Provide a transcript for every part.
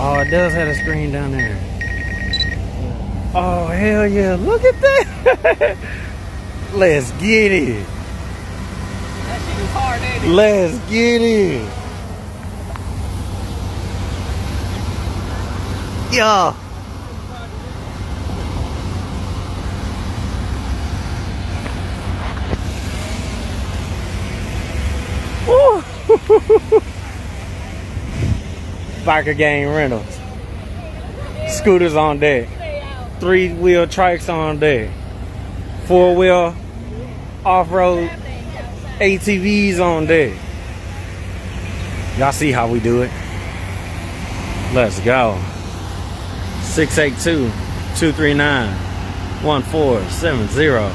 Oh, it does have a screen down there. Oh, hell yeah. Look at that. Let's get it. That shit is hard, ain't it? Let's get it. Yeah. Woo. Biker Gang Rentals. Scooters on deck. 3-wheel trikes on deck. 4-wheel off-road ATVs on deck. Y'all see how we do it. Let's go. 682-239-1470.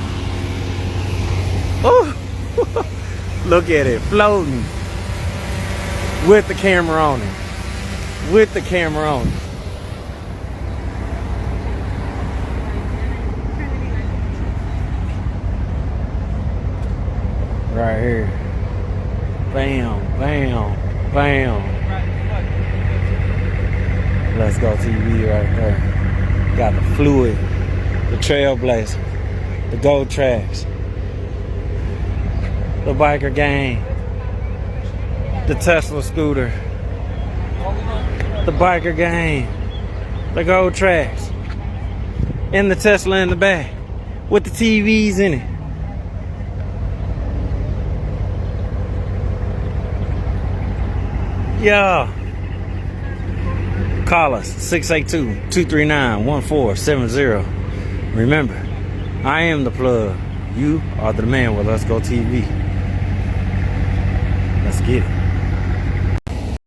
Oh, look at it floating with the camera on it. With the camera on it. Right here. Bam, bam, bam. Let's Go TV right there. Got the Fluid, the Trailblazer, the Gold Tracks, the Biker Gang, the Tesla scooter, the Biker Gang, the Gold Tracks, and the Tesla in the back with the TVs in it. Yeah. Call us 682-239-1470. Remember, I am the plug. You are the man with Let's Go TV. Let's get it.